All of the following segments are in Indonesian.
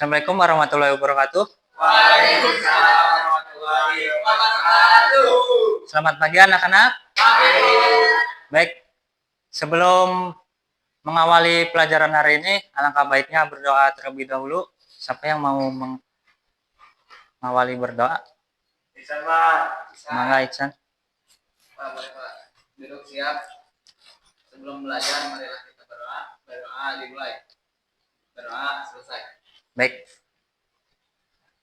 Assalamualaikum warahmatullahi wabarakatuh. Waalaikumsalam warahmatullahi wabarakatuh. Selamat pagi anak-anak. Baik, sebelum mengawali pelajaran hari ini, alangkah baiknya berdoa terlebih dahulu. Siapa yang mau mengawali berdoa? Ihsan, Pak. Mangga, Iksan. Pak, boleh Pak. Duduk siap. Sebelum belajar, marilah kita berdoa. Berdoa dimulai. Berdoa selesai. Baik.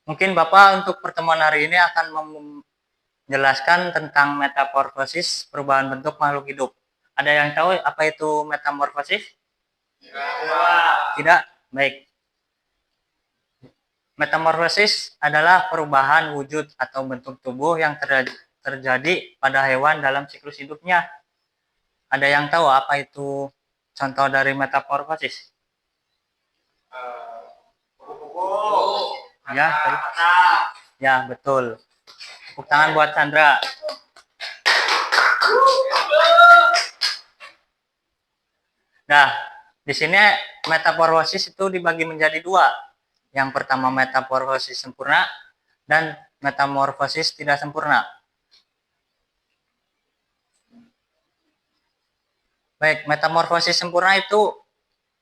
Mungkin Bapak untuk pertemuan hari ini akan menjelaskan tentang metamorfosis, perubahan bentuk makhluk hidup. Ada yang tahu apa itu metamorfosis? Tidak? Baik. Metamorfosis adalah perubahan wujud atau bentuk tubuh yang terjadi pada hewan dalam siklus hidupnya. Ada yang tahu apa itu contoh dari metamorfosis? Kuku-kuku. Ya, ya betul. Tepuk tangan buat Sandra. Nah, di sini metamorfosis itu dibagi menjadi dua. Yang pertama metamorfosis sempurna dan metamorfosis tidak sempurna. Baik, metamorfosis sempurna itu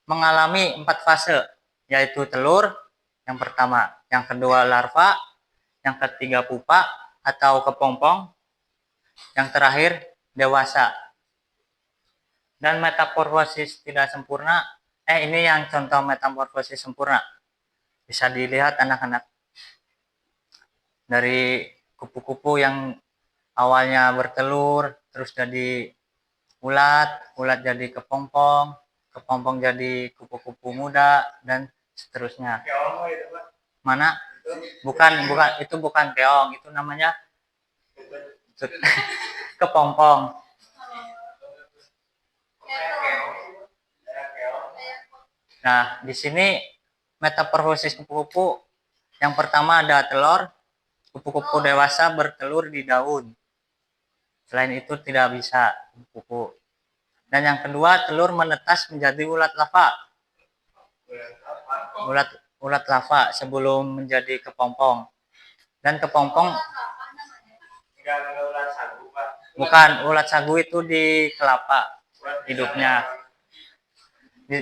mengalami 4 fase, yaitu telur, yang pertama, yang kedua larva, yang ketiga pupa atau kepompong, yang terakhir dewasa. Dan metamorfosis tidak sempurna, ini yang contoh metamorfosis sempurna. Bisa dilihat anak-anak. Dari kupu-kupu yang awalnya bertelur, terus jadi ulat, ulat jadi kepompong, kepompong jadi kupu-kupu muda, dan seterusnya. Mana? Bukan, itu bukan keong, itu namanya kepompong. Nah, di sini metamorfosis kupu-kupu yang pertama ada telur, kupu-kupu dewasa bertelur di daun. Selain itu tidak bisa kupu-kupu. Dan yang kedua, telur menetas menjadi ulat lava. Ulat lava sebelum menjadi kepompong. Dan kepompong bukan, ulat sagu itu di kelapa hidupnya.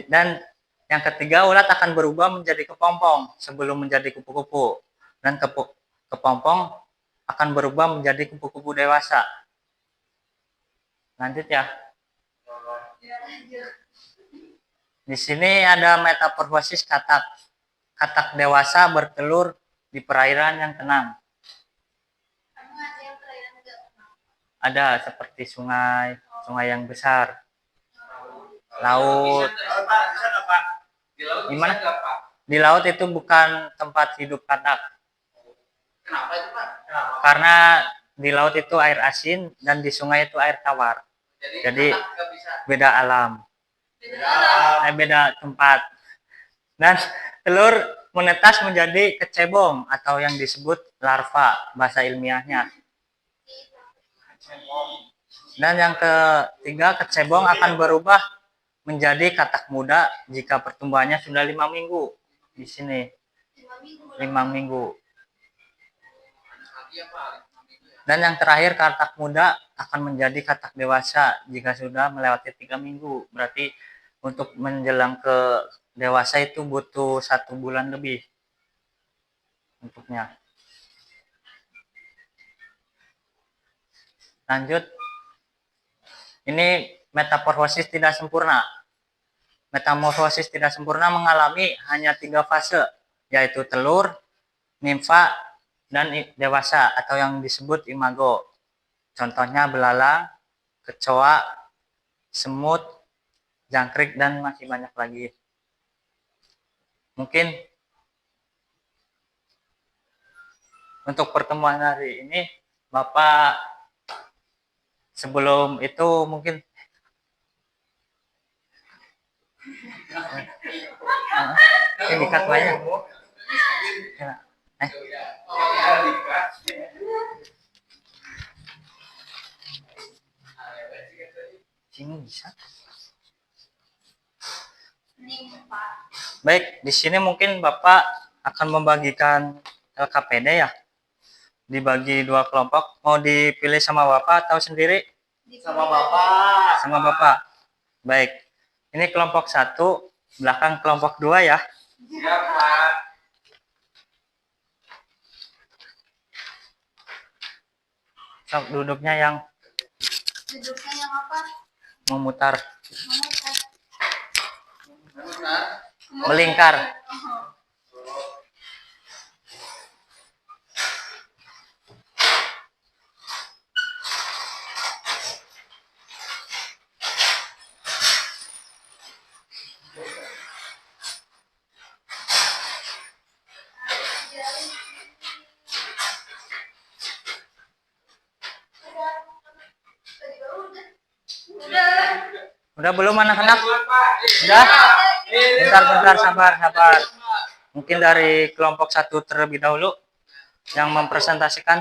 Dan yang ketiga, ulat akan berubah menjadi kepompong sebelum menjadi kupu-kupu. Dan kepompong akan berubah menjadi kupu-kupu dewasa. Lanjut ya. Di sini ada metamorfosis katak. Katak dewasa bertelur di perairan yang tenang. Ada seperti sungai yang besar, laut. Gimana? Di laut itu bukan tempat hidup katak. Kenapa itu, Pak? Karena di laut itu air asin dan di sungai itu air tawar. Jadi beda alam. Beda tempat. Dan telur menetas menjadi kecebong atau yang disebut larva bahasa ilmiahnya. Dan yang ketiga, kecebong akan berubah menjadi katak muda jika pertumbuhannya sudah 5 minggu. Di sini 5 minggu. Dan yang terakhir, katak muda akan menjadi katak dewasa jika sudah melewati 3 minggu. Berarti untuk menjelang ke dewasa itu butuh 1 bulan lebih untuknya. Lanjut. Ini metamorfosis tidak sempurna. Metamorfosis tidak sempurna mengalami hanya 3 fase, yaitu telur, nimfa, dan dewasa atau yang disebut imago. Contohnya belalang, kecoa, semut, jangkrik, dan masih banyak lagi. Mungkin untuk pertemuan hari ini, Bapak sebelum itu mungkin dikat banyak. Sini bisa. Baik, di sini mungkin Bapak akan membagikan LKPD ya. Dibagi 2 kelompok. Mau dipilih sama Bapak atau sendiri? Sama Bapak. Sama Bapak. Baik. Ini kelompok 1, belakang kelompok 2 ya. Siap, Pak. Sok duduknya yang apa? memutar, Memutar. Benar. melingkar. Udah belum anak-anak? Udah? Bentar, sabar. Mungkin dari kelompok 1 terlebih dahulu yang mempresentasikan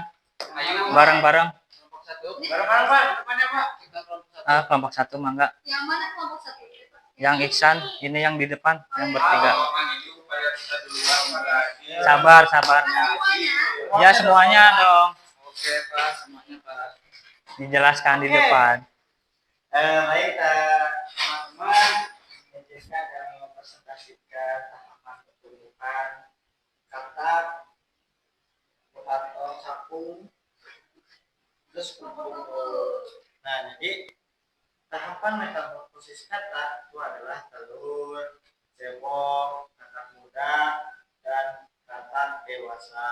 bareng-bareng. Kelompok 1. Bareng-bareng, Pak. Depannya, Pak. Kita kelompok 1. Kelompok 1 mangga. Yang mana kelompok 1? Yang Iksan, ini yang di depan, yang bertiga. Iya. Sabar. Ya semuanya dong. Oke, Pak. Semuanya, Pak. Dijelaskan di depan. Baik, teman-teman, Jessica akan mempresentasikan tahapan pertumbuhan katak, potato, capung, terus kupu-kupu. Nah, jadi tahapan metamorfosis katak itu adalah telur, cebong, katak muda, dan katak dewasa.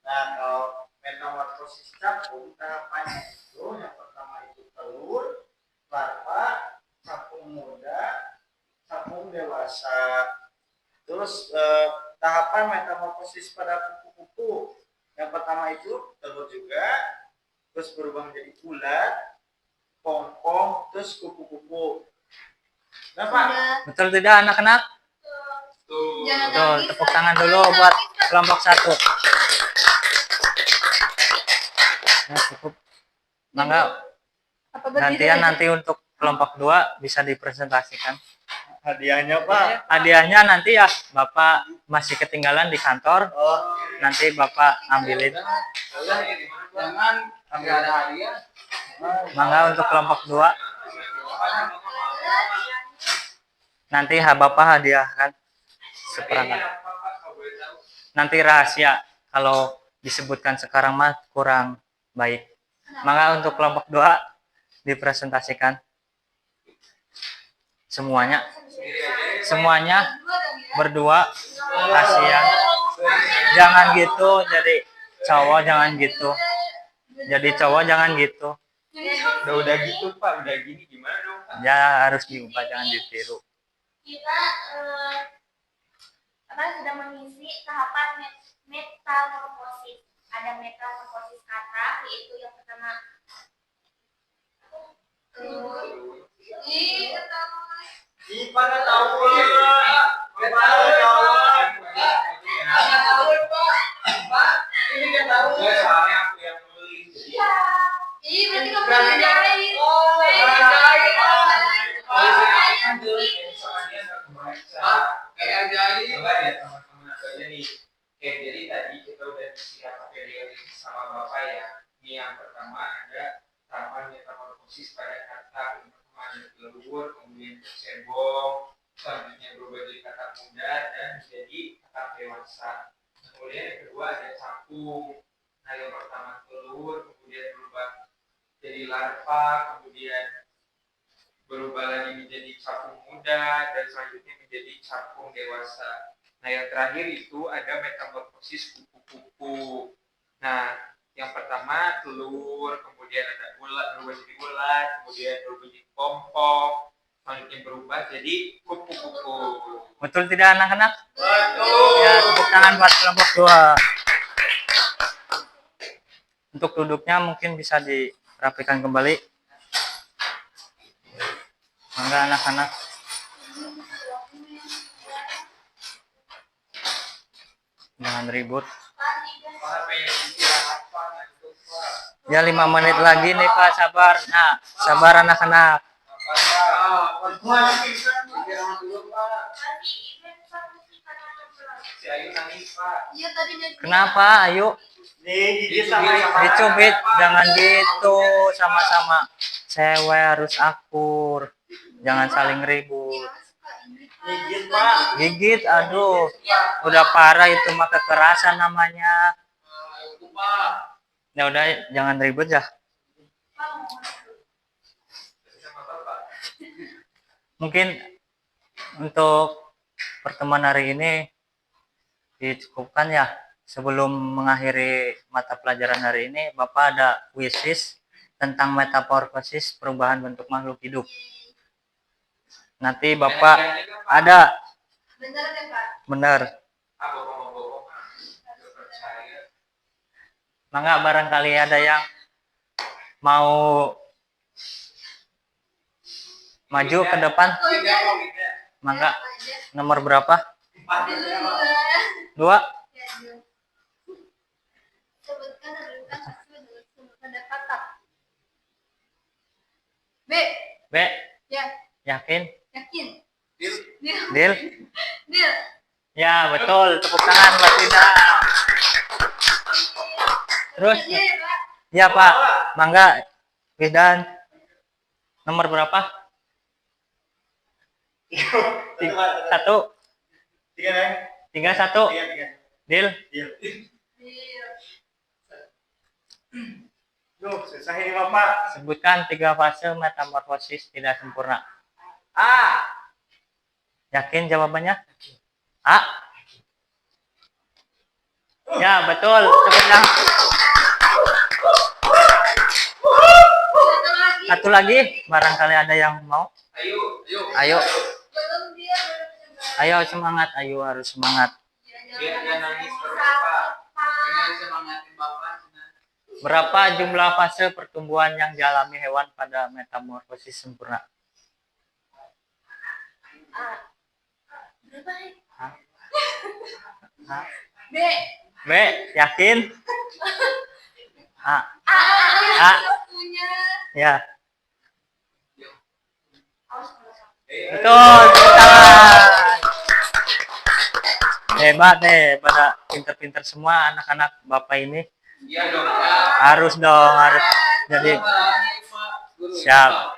Nah, kalau metamorfosis capung, tahapannya itu yang pertama itu telur, larva, capung muda, capung dewasa. Terus tahapan metamorfosis pada kupu-kupu. Yang pertama itu telur juga, terus berubah menjadi ulat, pompong, terus kupu-kupu. Nah, Pak. Betul tidak anak-anak? Jangan Betul, nangis, tepuk tangan dulu buat kelompok 1. Nah, cukup. Mangga. Apa berdiri? Gantian nanti untuk kelompok 2 bisa dipresentasikan. Hadiahnya, Pak. Hadiahnya nanti ya Bapak masih ketinggalan di kantor. Oh, Nanti Bapak ambilin. jangan ambil ada hadiah. Mangga untuk kelompok 2. Nanti Bapak hadiahkan seperangkat. Nanti rahasia. Kalau disebutkan sekarang mah kurang baik. Mangga untuk kelompok 2 dipresentasikan semuanya berdua. Kasihan, jangan gitu. Jadi cowok jangan gitu. Udah gitu, Pak. Udah gini gimana dong, Pak? Ya harus diubah, jangan ditiru. Kita sudah mengisi tahapan metamorfosis. Ada metamorfosis kata, yaitu yang pertama Pada tahu. Pak. Ini dia tahu. Soalnya aku yang nulis. berarti kamu ngajarin. Kayak jadi. Teman-teman aku aja nih. Oke, jadi tadi kita udah siap pakai sama Bapak ya. Ini yang pertama ada tahapan metamorfosis pada kata. Yang pertama ada telur, kemudian cebong, selanjutnya berubah jadi kata muda dan jadi kata dewasa. Kemudian yang kedua ada capung. Nah, yang pertama telur, kemudian berubah jadi larva, kemudian berubah lagi menjadi capung muda dan selanjutnya menjadi capung dewasa. Nah, yang terakhir itu ada metamorfosis kupu-kupu. Nah, yang pertama telur, kemudian ada ulat, berubah jadi ulat, kemudian berubah jadi pompong, selanjutnya berubah jadi kupu-kupu. Betul tidak anak-anak? Betul. Ya, tepuk tangan buat kelompok 2. Untuk duduknya mungkin bisa dirapikan kembali. Mangga anak-anak. Jangan ribut. Ya 5 menit lagi nih Pak, sabar. Nah, sabar anak-anak. Ayu nangis Pak. Iya tadi dia. Kenapa? Ayo. Nih gigit Dicubit, jangan gitu, sama-sama cewek harus akur, jangan saling ribut. Gigit Pak. Gigit, aduh, udah parah itu mah kekerasan namanya. Pak. Ya udah, jangan ribut ya. Mungkin untuk pertemuan hari ini dicukupkan ya. Sebelum mengakhiri mata pelajaran hari ini, Bapak ada quiz tentang metamorfosis perubahan bentuk makhluk hidup. Nanti Bapak ada. Bener kan Pak? Benar. Mangga barangkali ada yang mau maju ke depan. Mangga. Nomor berapa? 2. Sebutkan kata. B. B. Ya. Yakin? Yakin. Deal? Deal. Ya, betul. Tepuk tangan buat Linda. Terus? Ya, Pak. Mangga. Widan. Nomor berapa? 1. 3-1. Deal? Deal. Duh, susah ini Bapak. Sebutkan 3 fase metamorfosis tidak sempurna. A. Yakin jawabannya? A. Ya, betul. Tepuk tangan. Satu lagi, barangkali ada yang mau. Ayo. Belum dia. Ayo semangat, ayo harus semangat. Biar dia nangis terus Pak. Ini semangatin Bapak. Berapa jumlah fase pertumbuhan yang dialami hewan pada metamorfosis sempurna? Berapa? A. B. B, yakin? A. A. Punya. Ya. Awas. Betul, tepuk tangan. Hebat deh, pada pinter-pinter semua anak-anak Bapak ini. Iya dong. Harus dong, harus. Jadi, siap.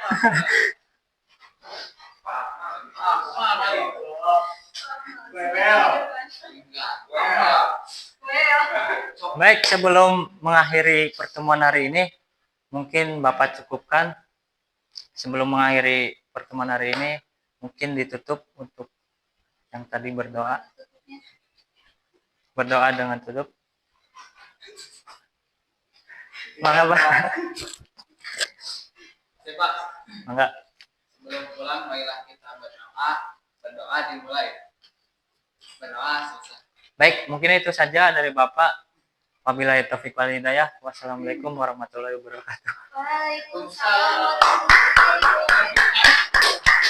Baik, sebelum mengakhiri pertemuan hari ini, mungkin Bapak cukupkan. Sebelum mengakhiri pertemuan hari ini, mungkin ditutup untuk yang tadi berdoa. Berdoa dengan tutup. Mangga, Pak. Pak, Mangga. sebelum pulang marilah kita berdoa. Berdoa dimulai. Berdoa selesai. Baik, mungkin itu saja dari Bapak. Wabillahi taufiq wal hidayah. Wassalamualaikum warahmatullahi wabarakatuh. Waalaikumsalam warahmatullahi wabarakatuh.